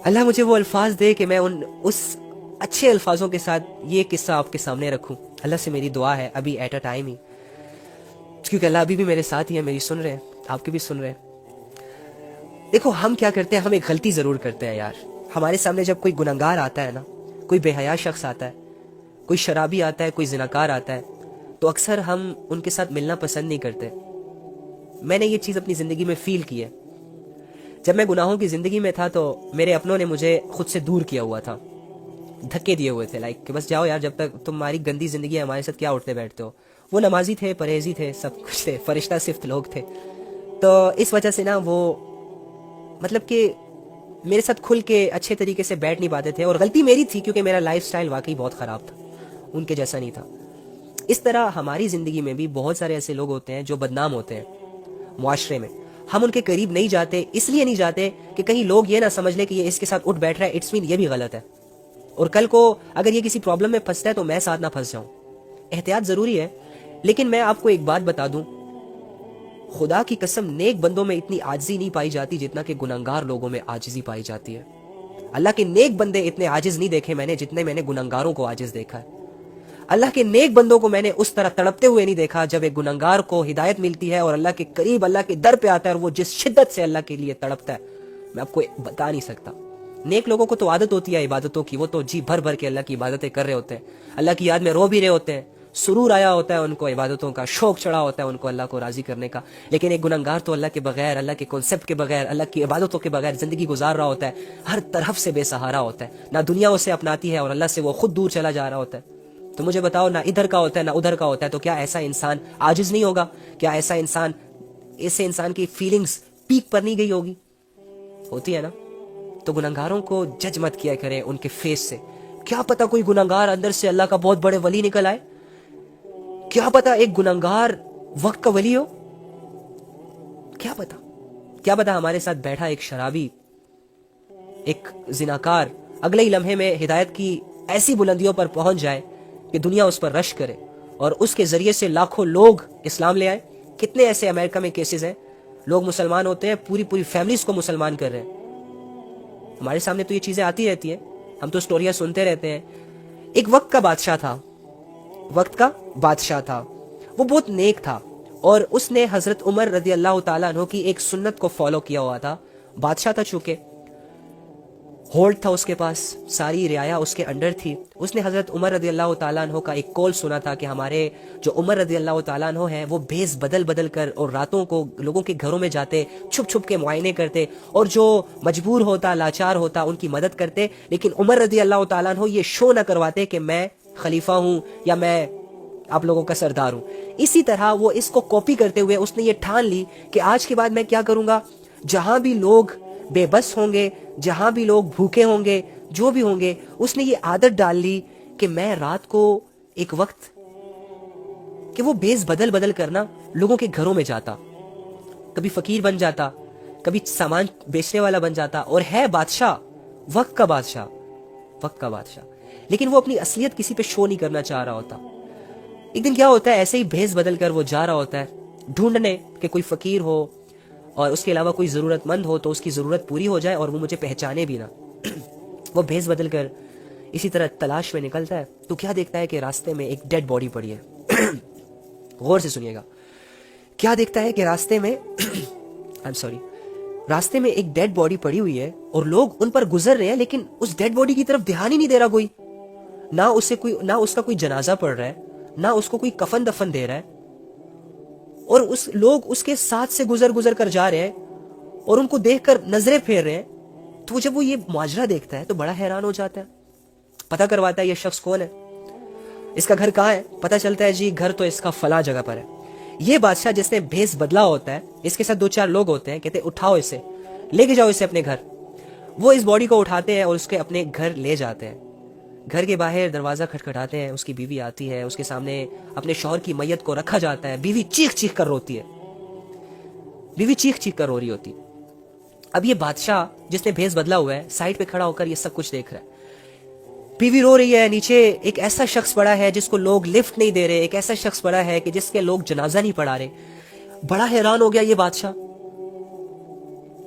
اللہ مجھے وہ الفاظ دے کہ میں اس اچھے الفاظوں کے ساتھ یہ قصہ آپ کے سامنے رکھوں. اللہ سے میری دعا ہے ابھی ایٹ اے ٹائم ہی, کیونکہ اللہ ابھی بھی میرے ساتھ ہی ہے, میری سن رہے ہیں, آپ کی بھی سن رہے ہیں. دیکھو ہم کیا کرتے ہیں, ہم ایک غلطی ضرور کرتے ہیں یار. ہمارے سامنے جب کوئی گنہگار آتا ہے نا, کوئی بے حیا شخص آتا ہے, کوئی شرابی آتا ہے, کوئی زناکار آتا ہے, تو اکثر ہم ان کے ساتھ ملنا پسند نہیں کرتے. میں نے یہ چیز اپنی زندگی میں فیل کی ہے. جب میں گناہوں کی زندگی میں تھا تو میرے اپنوں نے مجھے خود سے دور کیا ہوا تھا, دھکے دیے ہوئے تھے, لائک کہ بس جاؤ یار, جب تک تمہاری گندی زندگی ہے ہمارے ساتھ کیا اٹھتے بیٹھتے ہو. وہ نمازی تھے, پرہیزی تھے, سب کچھ تھے, فرشتہ صفت لوگ تھے. تو اس وجہ سے نا وہ مطلب کہ میرے ساتھ کھل کے اچھے طریقے سے بیٹھ نہیں پاتے تھے, اور غلطی میری تھی کیونکہ میرا لائف سٹائل واقعی بہت خراب تھا, ان کے جیسا نہیں تھا. اس طرح ہماری زندگی میں بھی بہت سارے ایسے لوگ ہوتے ہیں جو بدنام ہوتے ہیں معاشرے میں. ہم ان کے قریب نہیں جاتے, اس لیے نہیں جاتے کہ کہیں لوگ یہ نہ سمجھ لیں کہ یہ اس کے ساتھ اٹھ بیٹھ رہا ہے, اٹس مین یہ بھی غلط ہے, اور کل کو اگر یہ کسی پرابلم میں پھنستا ہے تو میں ساتھ نہ پھنس جاؤں. احتیاط ضروری ہے. لیکن میں آپ کو ایک بات بتا دوں, خدا کی قسم نیک بندوں میں اتنی عاجزی نہیں پائی جاتی جتنا کہ گنہگار لوگوں میں عاجزی پائی جاتی ہے. اللہ کے نیک بندے اتنے عاجز نہیں دیکھے میں نے جتنے میں نے گنہگاروں کو عاجز دیکھا ہے. اللہ کے نیک بندوں کو میں نے اس طرح تڑپتے ہوئے نہیں دیکھا. جب ایک گنہگار کو ہدایت ملتی ہے اور اللہ کے قریب اللہ کے در پہ آتا ہے اور وہ جس شدت سے اللہ کے لیے تڑپتا ہے, میں آپ کو بتا نہیں سکتا. نیک لوگوں کو تو عادت ہوتی ہے عبادتوں کی, وہ تو جی بھر بھر کے اللہ کی عبادتیں کر رہے ہوتے ہیں, اللہ کی یاد میں رو بھی رہے ہوتے ہیں, سرور آیا ہوتا ہے ان کو عبادتوں کا, شوق چڑھا ہوتا ہے ان کو اللہ کو راضی کرنے کا. لیکن ایک گنہگار تو اللہ کے بغیر, اللہ کے کانسیپٹ کے بغیر, اللہ کی عبادتوں کے بغیر زندگی گزار رہا ہوتا ہے, ہر طرف سے بے سہارا ہوتا ہے, نہ دنیا اسے اپناتی ہے اور اللہ سے وہ خود دور چلا جا رہا ہوتا ہے. تو مجھے بتاؤ, نہ ادھر کا ہوتا ہے نہ ادھر کا ہوتا ہے, تو کیا ایسا انسان عاجز نہیں ہوگا؟ کیا ایسے انسان کی فیلنگز پیک پر نہیں گئی ہوگی؟ ہوتی ہے نا. تو گنہگاروں کو جج مت کیا کرے ان کے فیس سے. کیا پتا کوئی گنہگار اندر سے اللہ کا بہت بڑے ولی نکل آئے, کیا پتا ایک گنہگار وقت کا ولی ہو, کیا پتا ہمارے ساتھ بیٹھا ایک شرابی, ایک زناکار اگلے ہی لمحے میں ہدایت کی ایسی بلندیوں پر پہنچ جائے کہ دنیا اس پر رش کرے اور اس کے ذریعے سے لاکھوں لوگ اسلام لے آئے. کتنے ایسے امریکہ میں کیسز ہیں, لوگ مسلمان ہوتے ہیں, پوری فیملیز کو مسلمان کر رہے ہیں. ہمارے سامنے تو یہ چیزیں آتی رہتی ہیں, ہم تو سٹوریاں سنتے رہتے ہیں. ایک وقت کا بادشاہ تھا, وہ بہت نیک تھا, اور اس نے حضرت عمر رضی اللہ تعالیٰ عنہ کی ایک سنت کو فالو کیا ہوا تھا. بادشاہ تھا, چونکہ ہولڈ تھا اس کے پاس, ساری رعایا اس کے انڈر تھی. اس نے حضرت عمر رضی اللہ تعالیٰ عنہ کا ایک کال سنا تھا کہ ہمارے جو عمر رضی اللہ تعالیٰ عنہ ہیں وہ بھیس بدل کر اور راتوں کو لوگوں کے گھروں میں جاتے, چھپ کے معائنے کرتے, اور جو مجبور ہوتا, لاچار ہوتا, ان کی مدد کرتے. لیکن عمر رضی اللہ تعالیٰ عنہ یہ شو نہ کرواتے کہ میں خلیفہ ہوں یا میں آپ لوگوں کا سردار ہوں. اسی طرح وہ اس کو کاپی کرتے ہوئے اس نے یہ ٹھان لی کہ آج کے بعد میں کیا کروں گا, جہاں بھی لوگ بے بس ہوں گے, جہاں بھی لوگ بھوکے ہوں گے, جو بھی ہوں گے, اس نے یہ عادت ڈال لی کہ میں رات کو ایک وقت کہ وہ بیس بدل کرنا لوگوں کے گھروں میں جاتا, کبھی فقیر بن جاتا, کبھی سامان بیچنے والا بن جاتا, اور ہے بادشاہ, وقت کا بادشاہ, لیکن وہ اپنی اصلیت کسی پہ شو نہیں کرنا چاہ رہا ہوتا. ایک دن کیا ہوتا ہے, ایسے ہی بھیس بدل کر وہ جا رہا ہوتا ہے ڈھونڈنے کہ کوئی فقیر ہو اور اس کے علاوہ کوئی ضرورت مند ہو تو اس کی ضرورت پوری ہو جائے اور وہ مجھے پہچانے بھی نہ. وہ بھیس بدل کر اسی طرح تلاش میں نکلتا ہے, تو کیا دیکھتا ہے کہ راستے میں ایک ڈیڈ باڈی پڑی ہے. غور سے سنیے گا, کیا دیکھتا ہے کہ راستے میں ایک ڈیڈ باڈی پڑی ہوئی ہے اور لوگ ان پر گزر رہے ہیں, لیکن اس ڈیڈ باڈی کی طرف دھیان ہی نہیں دے رہا کوئی. نہ اس کا کوئی جنازہ پڑھ رہا ہے, نہ اس کو کوئی کفن دفن دے رہا ہے, اور لوگ اس کے ساتھ سے گزر کر جا رہے ہیں اور ان کو دیکھ کر نظریں پھیر رہے ہیں. تو جب وہ یہ ماجرا دیکھتا ہے تو بڑا حیران ہو جاتا ہے, پتہ کرواتا ہے یہ شخص کون ہے, اس کا گھر کہاں ہے. پتہ چلتا ہے جی گھر تو اس کا فلاں جگہ پر ہے. یہ بادشاہ جس نے بھیس بدلا ہوتا ہے, اس کے ساتھ 2-4 لوگ ہوتے ہیں, کہتے ہیں اٹھاؤ اسے, لے کے جاؤ اسے اپنے گھر. وہ اس باڈی کو اٹھاتے ہیں اور اس کے اپنے گھر لے جاتے ہیں. گھر کے باہر دروازہ کھٹکھٹاتے ہیں, اس کی بیوی آتی ہے, اس کے سامنے اپنے شوہر کی میت کو رکھا جاتا ہے. بیوی چیخ کر روتی ہے, بیوی چیخ کر رو رہی ہوتی. اب یہ بادشاہ جس نے بھیس بدلا ہوا ہے سائڈ پہ کھڑا ہو کر یہ سب کچھ دیکھ رہا ہے. بیوی رو رہی ہے, نیچے ایک ایسا شخص پڑا ہے جس کو لوگ لفٹ نہیں دے رہے, ایک ایسا شخص پڑا ہے کہ جس کے لوگ جنازہ نہیں پڑھا رہے. بڑا حیران ہو گیا یہ بادشاہ,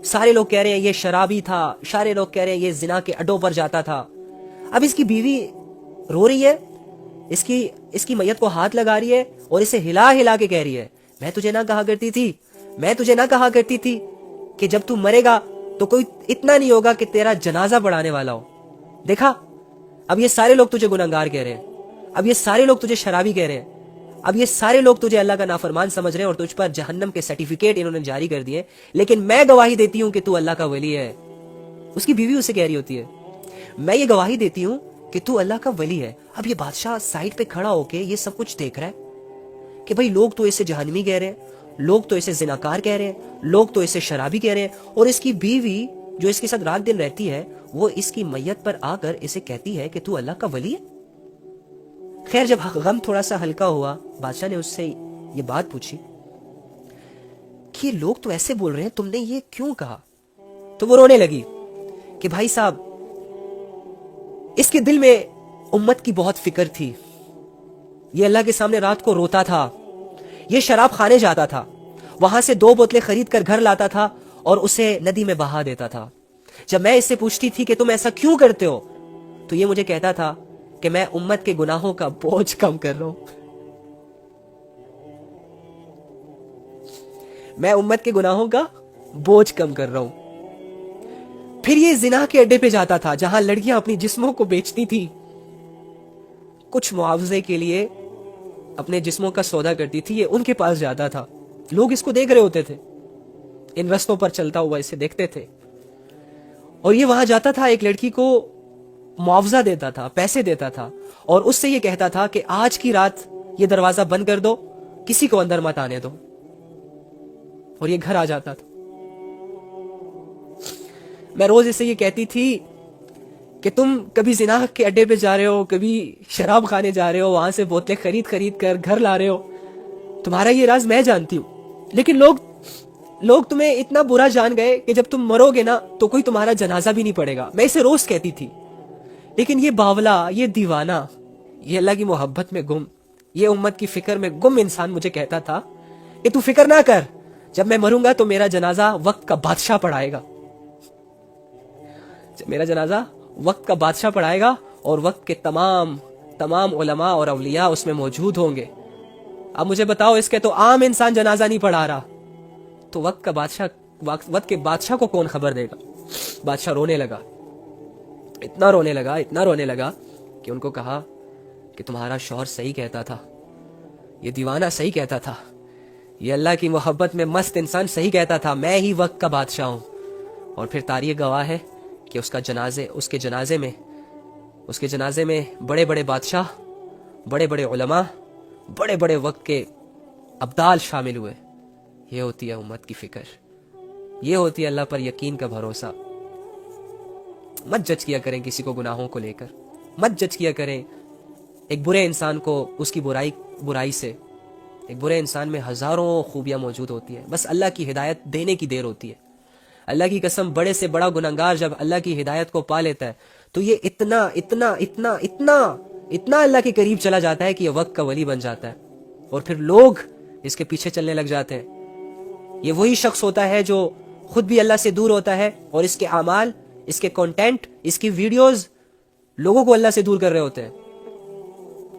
سارے لوگ کہہ رہے ہیں یہ شرابی تھا, سارے لوگ کہہ رہے ہیں یہ زنا کے اڈوں پر جاتا تھا. اب اس کی بیوی رو رہی ہے, اس کی میت کو ہاتھ لگا رہی ہے اور اسے ہلا ہلا کے کہہ رہی ہے میں تجھے نہ کہا کرتی تھی کہ جب تو مرے گا تو کوئی اتنا نہیں ہوگا کہ تیرا جنازہ پڑھانے والا ہو. دیکھا, اب یہ سارے لوگ تجھے گنہگار کہہ رہے ہیں, اب یہ سارے لوگ تجھے شرابی کہہ رہے ہیں, اب یہ سارے لوگ تجھے اللہ کا نافرمان سمجھ رہے ہیں اور تجھ پر جہنم کے سرٹیفکیٹ انہوں نے جاری کر دیے, لیکن میں گواہی دیتی ہوں کہ تو اللہ کا ولی ہے. اس کی بیوی اسے کہہ رہی ہوتی ہے میں یہ گواہی دیتی ہوں کہ تو اللہ کا ولی ہے. اب یہ بادشاہ سائڈ پہ کھڑا ہو کے یہ سب کچھ دیکھ رہا ہے کہ بھائی لوگ تو اسے جہنمی کہہ رہے ہیں, لوگ تو اسے زناکار کہہ رہے ہیں, لوگ تو اسے شرابی کہہ رہے ہیں, اور اس کی بیوی جو اس کے ساتھ رات دن رہتی ہے وہ اس کی میت پر آ کر اسے کہتی ہے کہ تو اللہ کا ولی ہے. خیر جب غم تھوڑا سا ہلکا ہوا, بادشاہ نے اس سے یہ بات پوچھی کہ لوگ تو ایسے بول رہے ہیں, تم نے یہ کیوں کہا؟ تو وہ رونے لگی کہ بھائی صاحب اس کے دل میں امت کی بہت فکر تھی, یہ اللہ کے سامنے رات کو روتا تھا, یہ شراب خانے جاتا تھا, وہاں سے 2 بوتلیں خرید کر گھر لاتا تھا اور اسے ندی میں بہا دیتا تھا. جب میں اس سے پوچھتی تھی کہ تم ایسا کیوں کرتے ہو تو یہ مجھے کہتا تھا کہ میں امت کے گناہوں کا بوجھ کم کر رہا ہوں, میں امت کے گناہوں کا بوجھ کم کر رہا ہوں. پھر یہ زنا کے اڈے پہ جاتا تھا جہاں لڑکیاں اپنی جسموں کو بیچتی تھی, کچھ معاوضے کے لیے اپنے جسموں کا سودا کرتی تھی, یہ ان کے پاس جاتا تھا. لوگ اس کو دیکھ رہے ہوتے تھے, ان رستوں پر چلتا ہوا اسے دیکھتے تھے, اور یہ وہاں جاتا تھا, ایک لڑکی کو معاوضہ دیتا تھا, پیسے دیتا تھا, اور اس سے یہ کہتا تھا کہ آج کی رات یہ دروازہ بند کر دو, کسی کو اندر مت آنے دو, اور یہ گھر آ جاتا تھا. میں روز اسے یہ کہتی تھی کہ تم کبھی زنا کے اڈے پہ جا رہے ہو, کبھی شراب خانے جا رہے ہو, وہاں سے بوتلیں خرید کر گھر لا رہے ہو, تمہارا یہ راز میں جانتی ہوں, لیکن لوگ تمہیں اتنا برا جان گئے کہ جب تم مرو گے نا تو کوئی تمہارا جنازہ بھی نہیں پڑے گا. میں اسے روز کہتی تھی, لیکن یہ باولا, یہ دیوانہ, یہ اللہ کی محبت میں گم, یہ امت کی فکر میں گم انسان مجھے کہتا تھا کہ تو فکر نہ کر, جب میں مروں گا تو میرا جنازہ وقت کا بادشاہ پڑھائے گا, میرا جنازہ وقت کا بادشاہ پڑھائے گا, اور وقت کے تمام علماء اور اولیاء اس میں موجود ہوں گے. اب مجھے بتاؤ, اس کے تو عام انسان جنازہ نہیں پڑھا رہا, تو وقت کے بادشاہ کو کون خبر دے گا؟ بادشاہ رونے لگا, اتنا رونے لگا کہ ان کو کہا کہ تمہارا شوہر صحیح کہتا تھا, یہ دیوانہ صحیح کہتا تھا, یہ اللہ کی محبت میں مست انسان صحیح کہتا تھا, میں ہی وقت کا بادشاہ ہوں. اور پھر تاریخ گواہ ہے کہ اس کے جنازے میں بڑے بڑے بادشاہ, بڑے بڑے علماء, بڑے بڑے وقت کے ابدال شامل ہوئے. یہ ہوتی ہے امت کی فکر, یہ ہوتی ہے اللہ پر یقین کا بھروسہ. مت جج کیا کریں کسی کو گناہوں کو لے کر, مت جج کیا کریں ایک برے انسان کو اس کی برائی سے. ایک برے انسان میں ہزاروں خوبیاں موجود ہوتی ہیں, بس اللہ کی ہدایت دینے کی دیر ہوتی ہے. اللہ کی قسم, بڑے سے بڑا گنہگار جب اللہ کی ہدایت کو پا لیتا ہے تو یہ اتنا اللہ کے قریب چلا جاتا ہے کہ یہ وقت کا ولی بن جاتا ہے, اور پھر لوگ اس کے پیچھے چلنے لگ جاتے ہیں. یہ وہی شخص ہوتا ہے جو خود بھی اللہ سے دور ہوتا ہے, اور اس کے اعمال, اس کے کنٹینٹ, اس کی ویڈیوز لوگوں کو اللہ سے دور کر رہے ہوتے ہیں.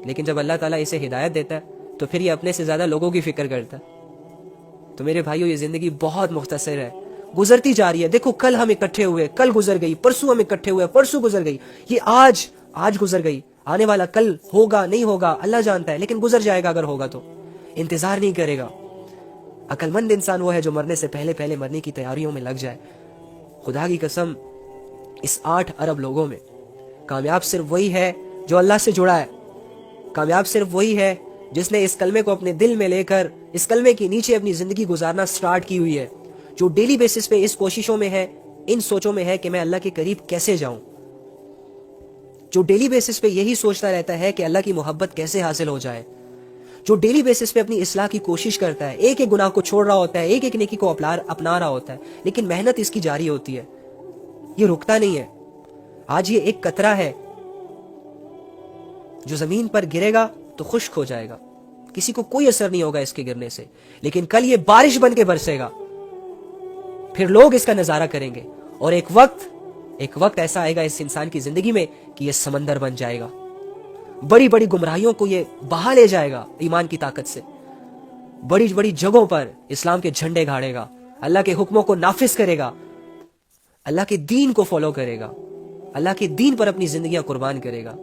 لیکن جب اللہ تعالیٰ اسے ہدایت دیتا ہے تو پھر یہ اپنے سے زیادہ لوگوں کی فکر کرتا ہے. تو میرے بھائیوں, یہ زندگی بہت مختصر ہے, گزرتی جا رہی ہے. دیکھو, کل ہم اکٹھے ہوئے, کل گزر گئی, پرسوں ہم اکٹھے ہوئے, پرسوں گزر گئی, یہ آج گزر گئی. آنے والا کل ہوگا نہیں ہوگا اللہ جانتا ہے, لیکن گزر جائے گا. اگر ہوگا تو انتظار نہیں کرے گا. عقل مند انسان وہ ہے جو مرنے سے پہلے مرنے کی تیاریوں میں لگ جائے. خدا کی قسم, اس 8 ارب لوگوں میں کامیاب صرف وہی ہے جو اللہ سے جڑا ہے. کامیاب صرف وہی ہے جس نے اس کلمے کو اپنے دل میں لے کر اس کلمے کے نیچے اپنی زندگی گزارنا سٹارٹ کی ہوئی ہے, جو ڈیلی بیسس پہ اس کوششوں میں ہے, ان سوچوں میں ہے کہ میں اللہ کے قریب کیسے جاؤں, جو ڈیلی بیسس پہ یہی سوچتا رہتا ہے کہ اللہ کی محبت کیسے حاصل ہو جائے, جو ڈیلی بیسس پہ اپنی اصلاح کی کوشش کرتا ہے, ایک گناہ کو چھوڑ رہا ہوتا ہے, ایک نیکی کو اپنا رہا ہوتا ہے, لیکن محنت اس کی جاری ہوتی ہے, یہ رکتا نہیں ہے. آج یہ ایک قطرہ ہے جو زمین پر گرے گا تو خشک ہو جائے گا, کسی کو کوئی اثر نہیں ہوگا اس کے گرنے سے, لیکن کل یہ بارش بن کے برسے گا. پھر لوگ اس کا نظارہ کریں گے، اور ایک وقت ایسا آئے گا اس انسان کی زندگی میں کہ یہ سمندر بن جائے گا، بڑی بڑی گمراہیوں کو یہ بہا لے جائے گا ایمان کی طاقت سے، بڑی بڑی جگہوں پر اسلام کے جھنڈے گاڑے گا، اللہ کے حکموں کو نافذ کرے گا، اللہ کے دین کو فالو کرے گا، اللہ کے دین پر اپنی زندگیاں قربان کرے گا۔